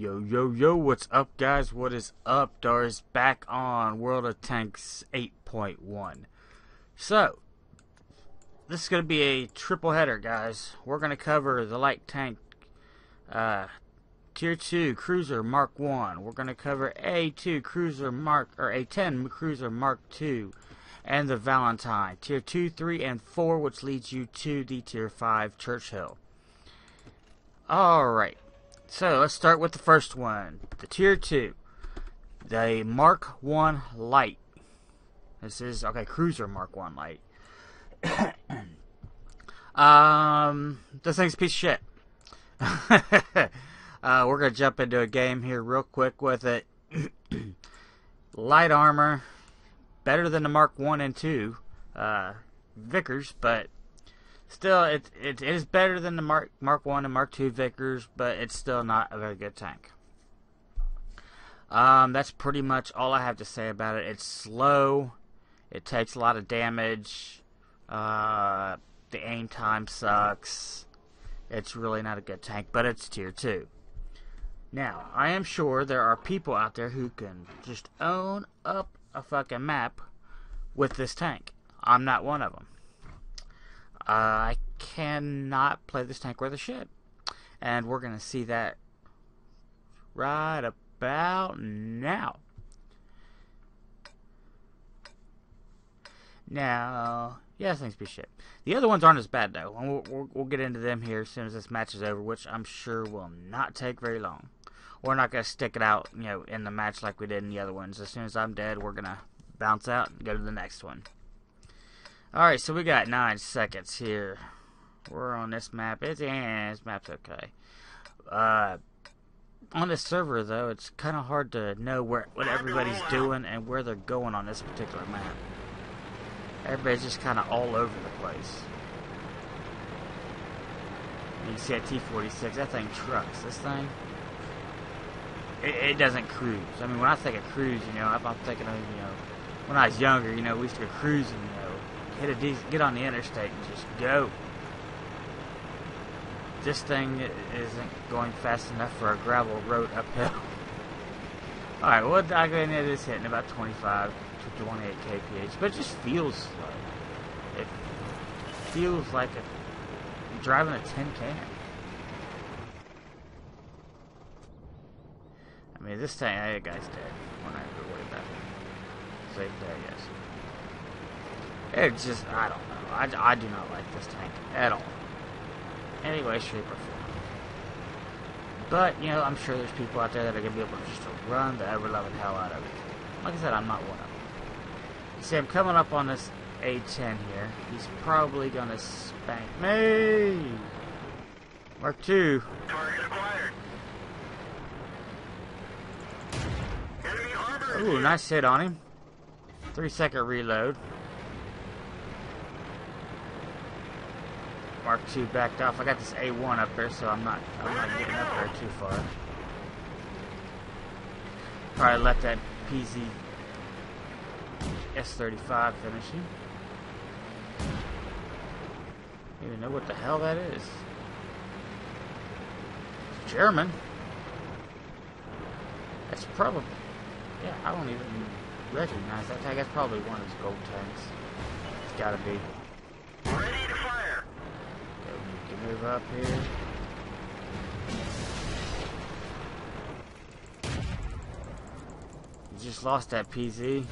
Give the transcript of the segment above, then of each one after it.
Yo, what's up, guys? What is up? Dar is back on World of Tanks 8.1. So, this is going to be a triple header, guys. We're going to cover the light tank Tier 2 Cruiser Mark 1. We're going to cover A2 Cruiser Mark, or A10 Cruiser Mark 2, and the Valentine Tier 2, 3, and 4, which leads you to the Tier 5 Churchill. Alright. So, let's start with the first one. The Tier 2. The Mark 1 Light. This is, okay, Cruiser Mark 1 Light. This thing's a piece of shit. We're going to jump into a game here real quick with it. Light armor. Better than the Mark 1 and 2 Vickers, but still, it is better than the Mark 1 and Mark 2 Vickers, but it's still not a very good tank. That's pretty much all I have to say about it. It's slow. It takes a lot of damage. The aim time sucks. It's really not a good tank, but it's Tier 2. Now, I am sure there are people out there who can just own up a fucking map with this tank. I'm not one of them. I cannot play this tank worth a shit. And we're going to see that right about now. Now, yeah, this thing's be shit. The other ones aren't as bad, though. And we'll get into them here as soon as this match is over, which I'm sure will not take very long. We're not going to stick it out, you know, in the match like we did in the other ones. As soon as I'm dead, we're going to bounce out and go to the next one. Alright, so we got 9 seconds here. We're on this map. This map's okay. On this server, though, it's kind of hard to know what everybody's doing and where they're going on this particular map. Everybody's just kind of all over the place. You can see that T-46, that thing trucks. This thing, it doesn't cruise. I mean, when I think of cruise, you know, I'm thinking of, you know, when I was younger, you know, we used to go cruising, you know, get on the interstate and just go. This thing isn't going fast enough for a gravel road uphill. Alright, well, I go in, it is hitting about 25 to 28 kph, but it just feels slow. It feels like you're driving a tin can. I mean, this thing, that guy's dead. We're not going to worry about it. So he's dead, yes. It's just, I don't know. I do not like this tank at all. Any way, shape, or form. But, you know, I'm sure there's people out there that are going to be able to just run the ever-loving hell out of it. Like I said, I'm not one of them. You see, I'm coming up on this A10 here. He's probably going to spank me. Mark 2. Target acquired. Enemy armor. Ooh, nice hit on him. 3-second reload. Mark 2 backed off. I got this A1 up there, so I'm not getting up there too far. Probably let that PZ S35 finish him. I don't even know what the hell that is. It's German. That's probably, yeah, I don't even recognize that tag. That's probably one of his gold tanks. It's gotta be. Ready to fire. Okay, we can move up here. You just lost that PZ.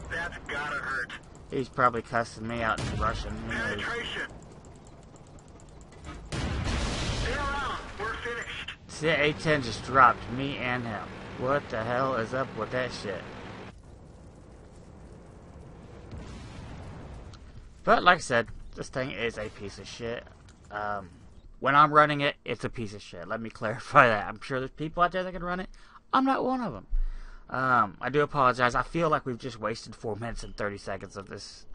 That's gotta hurt. He's probably cussing me out in Russian. Penetration. Stay around. We're finished. See, A10 just dropped me and him. What the hell is up with that shit? But like I said, this thing is a piece of shit. When I'm running it, it's a piece of shit. Let me clarify that. I'm sure there's people out there that can run it. I'm not one of them. I do apologize. I feel like we've just wasted 4 minutes and 30 seconds of this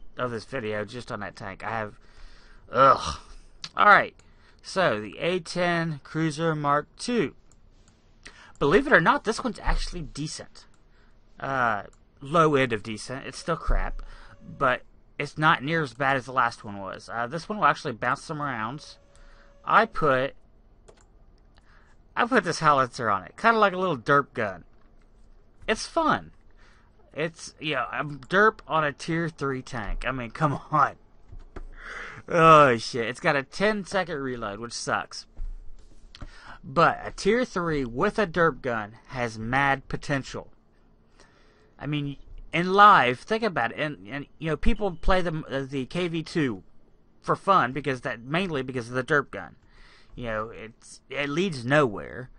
video just on that tank. I have, ugh. All right. So the A10 Cruiser Mark 2. Believe it or not, this one's actually decent. Low end of decent. It's still crap, but it's not near as bad as the last one was. This one will actually bounce some rounds. I put I put this howitzer on it, kind of like a little derp gun. It's fun. It's, I'm derp on a tier 3 tank. I mean, come on. Oh, shit. It's got a 10-second reload, which sucks. But a tier 3 with a derp gun has mad potential. I mean, in live, think about it. And people play the KV2 for fun mainly because of the derp gun. It leads nowhere.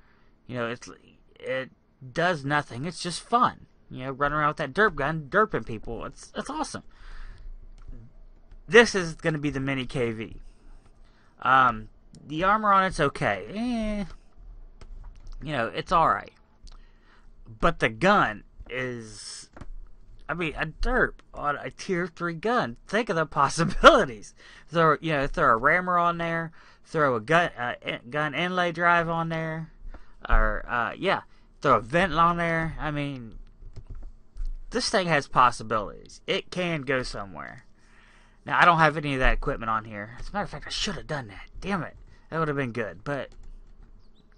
It does nothing. It's just fun. Running around with that derp gun, derping people. It's awesome. This is going to be the mini KV. The armor on it's okay. It's alright. But the gun is... a derp on a tier 3 gun. Think of the possibilities. Throw a rammer on there. Throw a gun inlay drive on there. Or, throw a vent on there. I mean, this thing has possibilities. It can go somewhere. Now, I don't have any of that equipment on here. As a matter of fact, I should have done that. Damn it. That would have been good. But,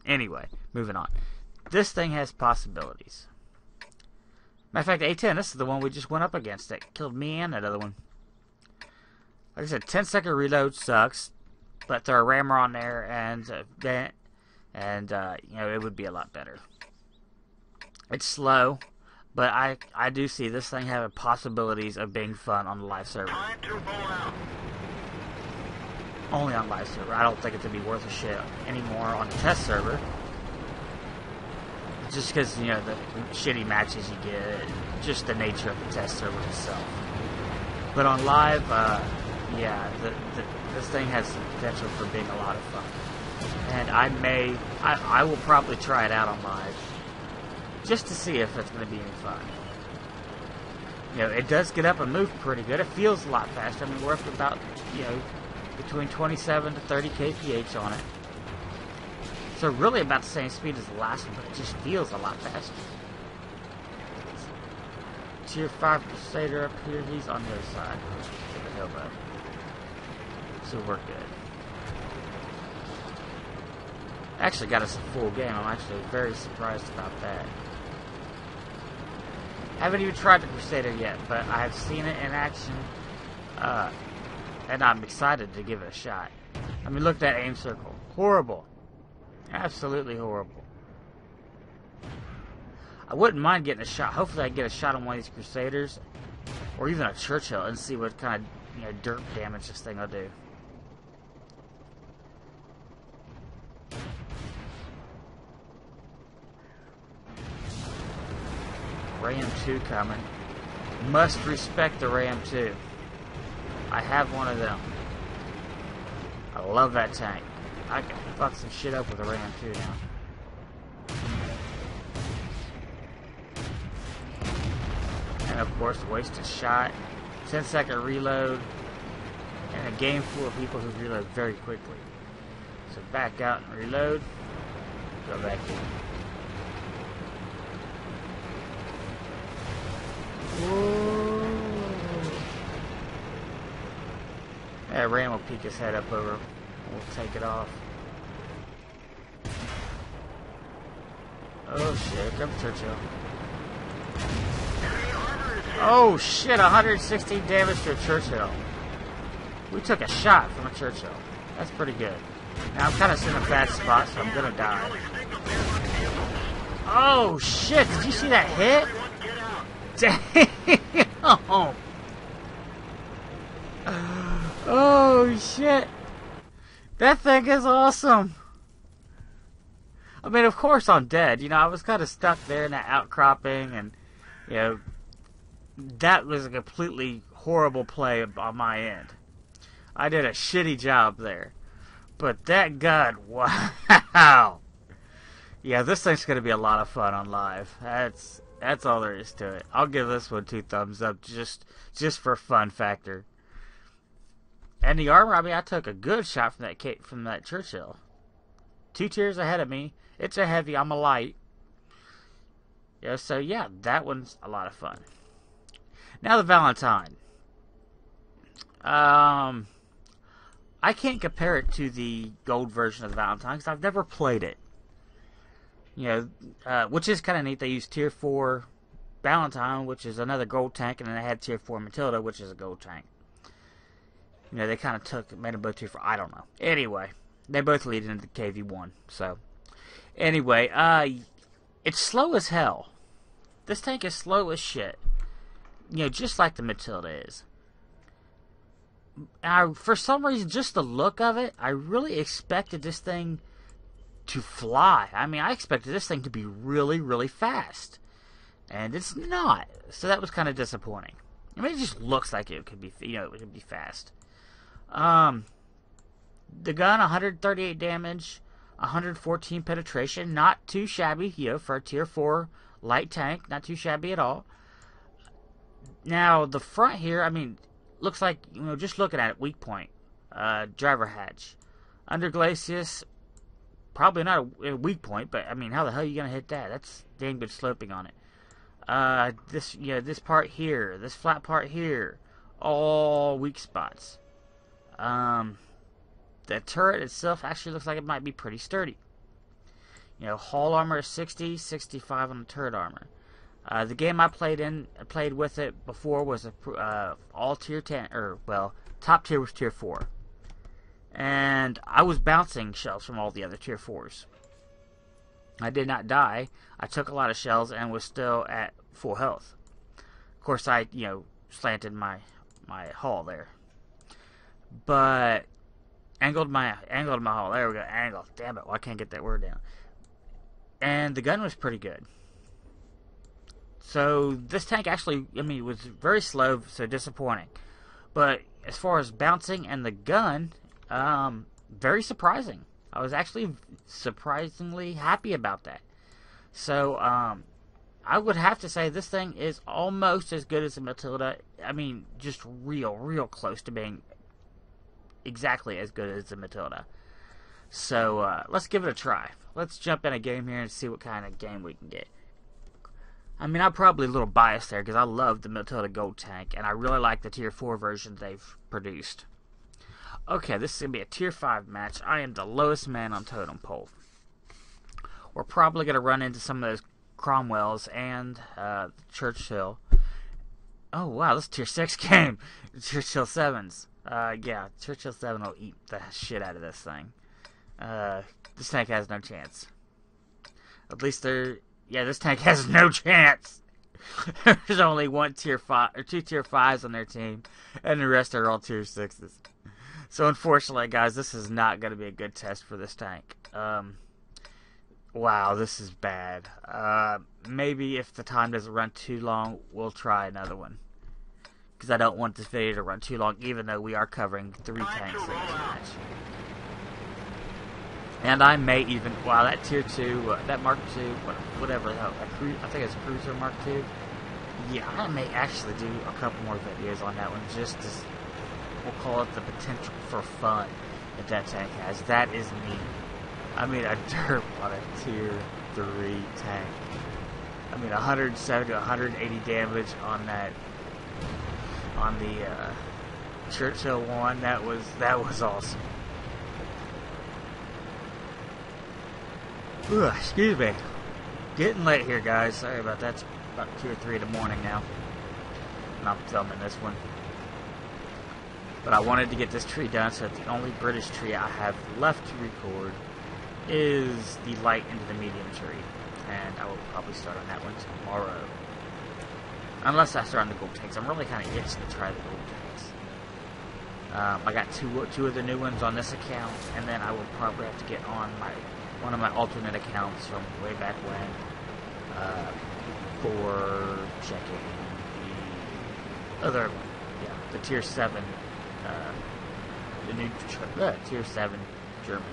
anyway, moving on. This thing has possibilities. Matter of fact, A10, this is the one we just went up against that killed me and that other one. Like I said, 10-second reload sucks. But throw a rammer on there and a vent. And, it would be a lot better. It's slow. But I do see this thing having possibilities of being fun on the live server. Time to roll out. Only on live server. I don't think it's going to be worth a shit anymore on the test server. Just because, the shitty matches you get. Just the nature of the test server itself. But on live, this thing has some potential for being a lot of fun. And I will probably try it out on live. Just to see if it's going to be any fun. It does get up and move pretty good. It feels a lot faster. I mean, we're up to about, between 27 to 30 kph on it. So really about the same speed as the last one, but it just feels a lot faster. Tier 5 Crusader up here. He's on the other side. Get the hell back. So we're good. Actually got us a full game. I'm actually very surprised about that. Haven't even tried the Crusader yet, but I have seen it in action, and I'm excited to give it a shot. I mean, look at that aim circle. Horrible. Absolutely horrible. I wouldn't mind getting a shot. Hopefully I get a shot on one of these Crusaders, or even a Churchill, and see what kind of, dirt damage this thing will do. Ram 2 coming. Must respect the Ram 2. I have one of them. I love that tank. I can fuck some shit up with a Ram 2 now. And of course, wasted shot. 10-second reload. And a game full of people who reload very quickly. So back out and reload. Go back in. Whoa. Yeah, Ram will peek his head up over. We'll take it off. Oh shit, come Churchill. Oh shit, 116 damage to a Churchill. We took a shot from a Churchill. That's pretty good. Now I'm kind of in a bad spot, so I'm gonna die. Oh shit, did you see that hit? Damn! Oh shit! That thing is awesome! I mean, of course I'm dead. I was kind of stuck there in that outcropping, and, that was a completely horrible play on my end. I did a shitty job there. But that gun, wow! Yeah, this thing's gonna be a lot of fun on live. That's all there is to it. I'll give this one 2 thumbs up just for fun factor. And the armor, I mean, I took a good shot from that Churchill. 2 tiers ahead of me. It's a heavy, I'm a light. Yeah, so yeah, that one's a lot of fun. Now the Valentine. I can't compare it to the gold version of the Valentine because I've never played it. which is kind of neat. They used Tier 4 Valentine, which is another gold tank, and then they had Tier 4 Matilda, which is a gold tank. They kind of made them both Tier 4. I don't know. Anyway, they both lead into KV1. So, anyway, it's slow as hell. This tank is slow as shit. Just like the Matilda is. For some reason, just the look of it, I really expected this thing to fly. I mean, I expected this thing to be really, really fast. And it's not. So that was kind of disappointing. I mean, it just looks like it could be, it could be fast. The gun, 138 damage, 114 penetration. Not too shabby, for a Tier 4 light tank. Not too shabby at all. Now, the front here, I mean, looks like, just looking at it, weak point. Driver hatch. Under Glacius, probably not a weak point, but, I mean, how the hell are you going to hit that? That's damn good sloping on it. This part here, this flat part here, all weak spots. The turret itself actually looks like it might be pretty sturdy. Hull armor is 60, 65 on the turret armor. The game I played with it before was all tier 10, top tier was tier 4. And I was bouncing shells from all the other tier 4s. I did not die. I took a lot of shells and was still at full health. Of course, I, slanted my hull there. But angled my hull. There we go. Angle. Damn it. Well, I can't get that word down. And the gun was pretty good. So this tank actually, was very slow, so disappointing. But as far as bouncing and the gun, very surprising. I was actually surprisingly happy about that. So, I would have to say this thing is almost as good as the Matilda. I mean, just real close to being exactly as good as the Matilda. So, let's give it a try. Let's jump in a game here and see what kind of game we can get. I mean, I'm probably a little biased there because I love the Matilda Gold Tank, and I really like the Tier 4 version they've produced. Okay, this is going to be a Tier 5 match. I am the lowest man on Totem Pole. We're probably going to run into some of those Cromwells and Churchill. Oh, wow, this is Tier 6 game. Churchill 7s. Yeah, Churchill 7 will eat the shit out of this thing. This tank has no chance. At least this tank has no chance. There's only one Tier 5 or two Tier 5s on their team, and the rest are all Tier 6s. So unfortunately, guys, this is not going to be a good test for this tank. Wow, this is bad. Maybe if the time doesn't run too long, we'll try another one. Because I don't want this video to run too long, even though we are covering 3 tanks in this match. And I may even, wow, that Tier 2, that Mark 2, whatever the hell, I think it's Cruiser Mark 2. Yeah, I may actually do a couple more videos on that one, just as, we'll call it the potential for fun that that tank has. That is neat. I mean, a derp on a Tier 3 tank. I mean, 170 to 180 damage on that, on the Churchill one. That was awesome. Ooh, excuse me. Getting late here, guys. Sorry about that. It's about 2 or 3 in the morning now. And I'm filming this one. But I wanted to get this tree done, so the only British tree I have left to record is the light into the medium tree. And I will probably start on that one tomorrow. Unless I start on the gold tanks. I'm really kind of itching to try the gold tanks. I got two of the new ones on this account, and then I will probably have to get on one of my alternate accounts from way back when for checking the other one. Yeah, the Tier 7, the new Tier 7 German.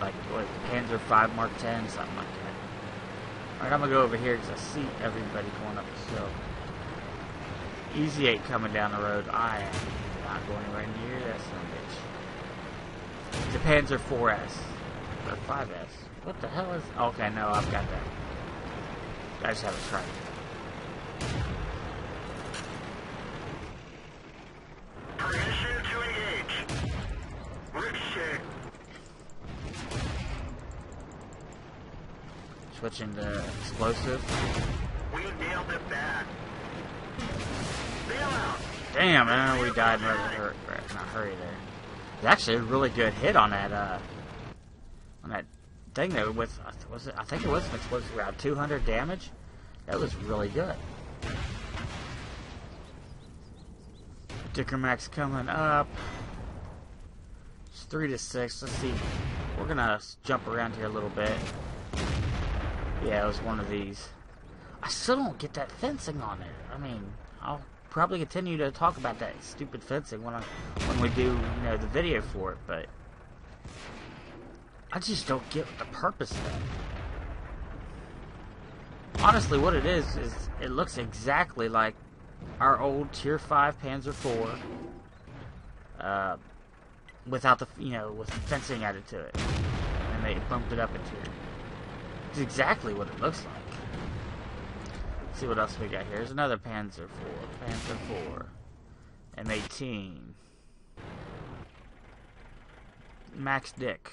Like what, Panzer 5 Mark 10, something like that. Alright, I'm gonna go over here because I see everybody going up the hill. Easy 8 coming down the road. I am not going anywhere near that son of a bitch. It's a Panzer 4S. Or 5S. What the hell is... Okay, no, I've got that. I just haven't tried it. Permission to engage. Ricochet. switching to explosive. We nailed it bad. Bail out. Damn, man, we died in a hurry there. It's actually a really good hit on that thing there with, I think it was an explosive round, 200 damage. That was really good. Dicker Max coming up. It's 3 to 6. Let's see. We're gonna jump around here a little bit. Yeah, it was one of these. I still don't get that fencing on there. I mean, I'll probably continue to talk about that stupid fencing when we do, you know, the video for it, but I just don't get the purpose of that. Honestly, what it is it looks exactly like our old Tier 5 Panzer IV, without the, you know, with fencing added to it, and they bumped it up a tier. It's exactly what it looks like. Let's see what else we got here. Here's another Panzer IV, M18, Max Dick,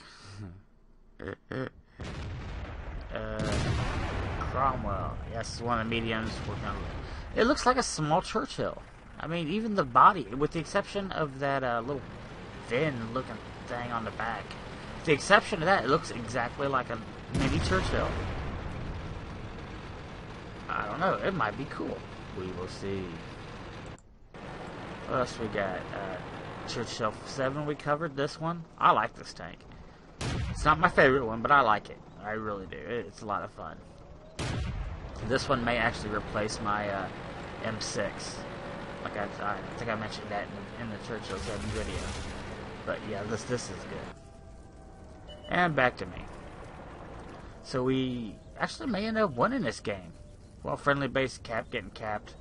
Cromwell. Yes, one of the mediums. It looks like a small Churchill. I mean, even the body, with the exception of that little fin-looking thing on the back. With the exception of that, it looks exactly like a mini Churchill. I don't know. It might be cool. We will see. What else we got? Churchill 7 we covered. This one. I like this tank. It's not my favorite one, but I like it. I really do. It's a lot of fun. This one may actually replace my M6. Like I think I mentioned that in the Churchill 7 video. But yeah, this is good. And back to me. So we actually may end up winning this game. Well, friendly base getting capped.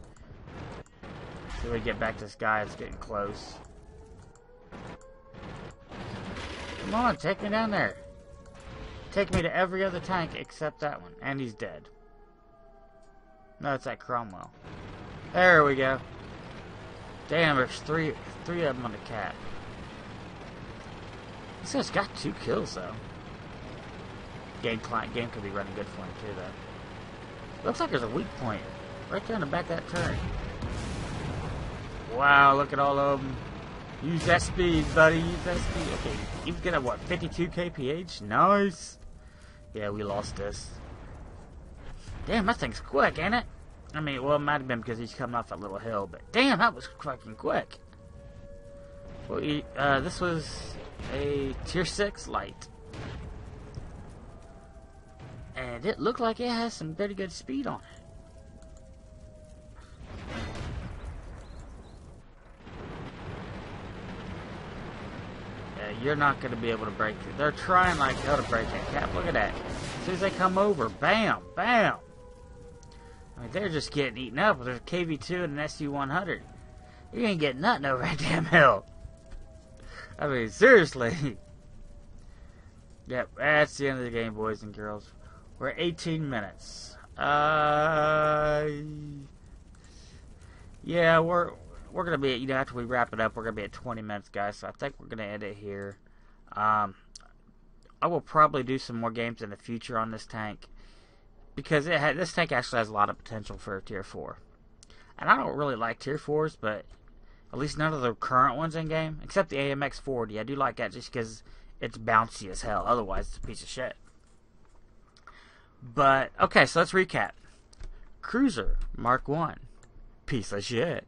So we get back to this guy that's getting close. Come on, take me down there. Take me to every other tank except that one. And he's dead. No, it's that Cromwell. There we go. Damn, there's three of them on the cap. This guy's got 2 kills, though. Game could be running good for him, too, though. Looks like there's a weak point right there in the back of that turret. Wow, look at all of them. Use that speed, buddy. Use that speed. Okay, you get a, what, 52 kph? Nice. Yeah, we lost this. Damn, that thing's quick, ain't it? I mean, well, it might have been because he's coming off that little hill, but damn, that was fucking quick. Well, this was a Tier 6 light. And it looked like it has some pretty good speed on it. Yeah, you're not going to be able to break through. They're trying like hell to break that cap. Look at that. As soon as they come over, bam, bam. I mean, they're just getting eaten up with a KV-2 and an SU-100. You ain't getting nothing over that damn hill. I mean, seriously. Yep, that's the end of the game, boys and girls. We're at 18 minutes. Yeah, we're gonna be at, after we wrap it up, we're gonna be at 20 minutes, guys. So I think we're gonna end it here. I will probably do some more games in the future on this tank because this tank actually has a lot of potential for a Tier 4. And I don't really like Tier 4s, but at least none of the current ones in game, except the AMX 40. I do like that just because it's bouncy as hell. Otherwise, it's a piece of shit. But, okay, so let's recap. Cruser, Mark 1. Piece of shit.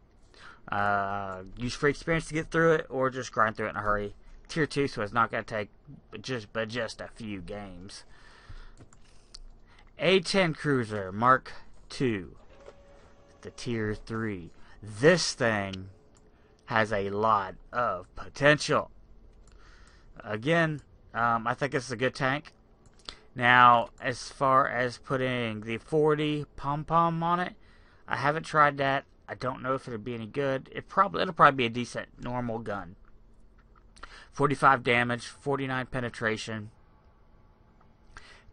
Use free experience to get through it, or just grind through it in a hurry. Tier 2, so it's not going to take but just a few games. A10 Cruiser, Mark 2. The Tier 3. This thing has a lot of potential. Again, I think this is a good tank. Now, as far as putting the 40 pom-pom on it, I haven't tried that. I don't know if it'll be any good. It'll probably be a decent normal gun. 45 damage, 49 penetration.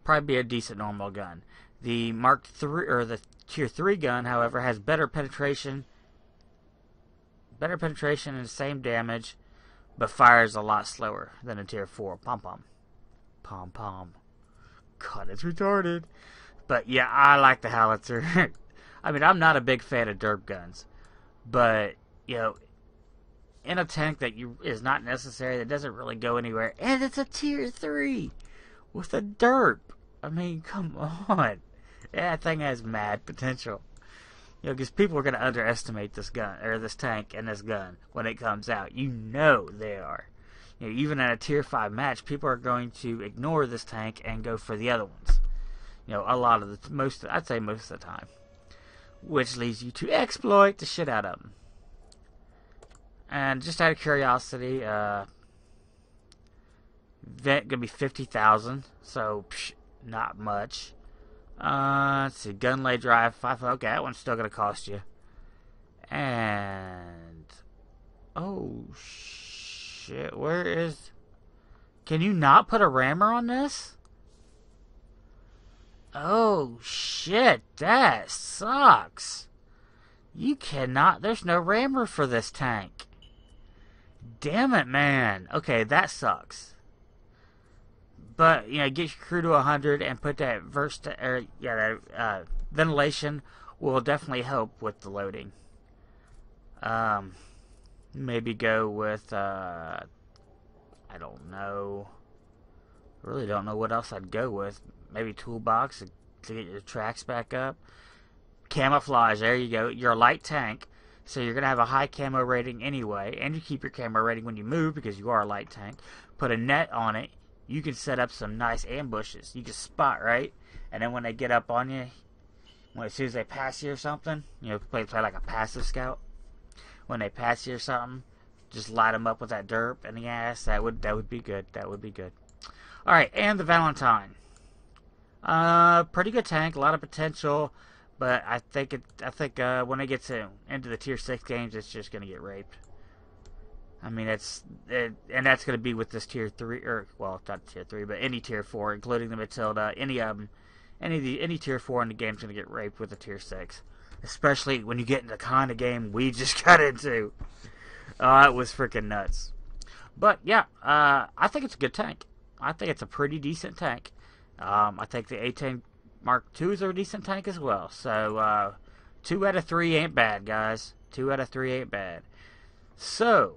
Probably be a decent normal gun. The Mark 3 or the Tier 3 gun, however, has better penetration and the same damage, but fires a lot slower than a Tier 4 pom-pom. Pom-pom. God, it's retarded. But yeah, I like the howitzer. I mean, I'm not a big fan of derp guns, but you know, in a tank that is not necessary, that doesn't really go anywhere, and it's a tier 3 with a derp. I mean, come on, that thing has mad potential. You know, because people are going to underestimate this gun, or this tank and this gun when it comes out. You know they are. You know, even in a tier 5 match, people are going to ignore this tank and go for the other ones. You know, a lot of the, I'd say most of the time. Which leads you to exploit the shit out of them. And just out of curiosity, vent going to be 50,000, so not much. Let's see, gun lay drive 5. Okay, that one's still gonna cost you. And oh shit, where is? Can you not put a rammer on this? Oh shit, that sucks. You cannot. There's no rammer for this tank. Damn it, man. Okay, that sucks. But, you know, get your crew to 100 and put that ventilation will definitely help with the loading. Maybe go with, I don't know. Really don't know what else I'd go with. Maybe toolbox to get your tracks back up. Camouflage, there you go. You're a light tank, so you're going to have a high camo rating anyway. And you keep your camo rating when you move because you are a light tank. Put a net on it. You can set up some nice ambushes. You can spot, right? And then when they get up on you, as soon as they pass you or something, you know, play like a passive scout. When they pass you or something, just light them up with that derp and the ass. That would be good. That would be good. All right, and the Valentine. Pretty good tank, a lot of potential, but I think when it gets into the tier 6 games, it's just gonna get raped. I mean, and that's going to be with this tier 3, or, well, not tier 3, but any tier 4, including the Matilda, any of them, any tier 4 in the game is going to get raped with a tier 6. Especially when you get into the kind of game we just got into. It was freaking nuts. But, yeah, I think it's a good tank. I think it's a pretty decent tank. I think the A10 Mark IIs are a decent tank as well. So, 2 out of 3 ain't bad, guys. 2 out of 3 ain't bad. So,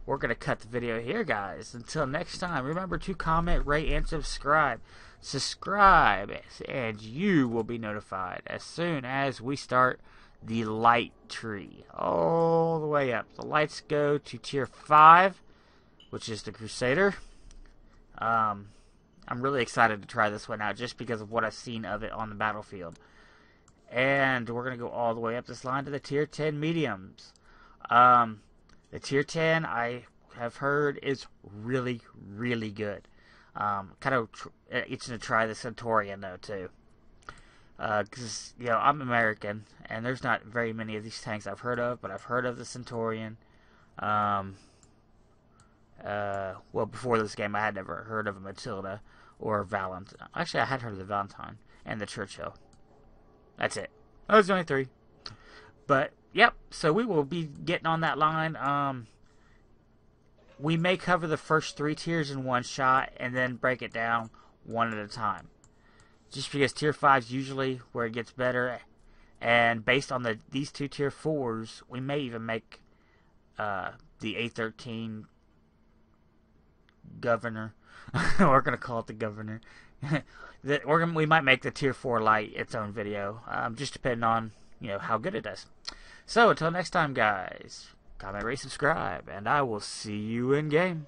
we're going to cut the video here, guys. Until next time, remember to comment, rate, and subscribe. Subscribe, and you will be notified as soon as we start the light tree. All the way up. The lights go to tier 5, which is the Crusader. I'm really excited to try this one out just because of what I've seen of it on the battlefield. And we're going to go all the way up this line to the tier 10 mediums. The tier 10, I have heard, is really, really good. Kind of itching to try the Centurion, though, too. Because, you know, I'm American, and there's not very many of these tanks I've heard of, but I've heard of the Centurion. Well, before this game, I had never heard of a Matilda or a Valentine. Actually, I had heard of the Valentine and the Churchill. That's it. Those are only 3. But, yep, so we will be getting on that line. We may cover the first 3 tiers in one shot and then break it down one at a time. Just because tier 5 is usually where it gets better. And based on these 2 tier 4s, we may even make the A13 Governor. We're going to call it the Governor. We might make the tier 4 light its own video. Just depending on, you know, how good it does. So, until next time, guys, comment, rate, subscribe, and I will see you in game.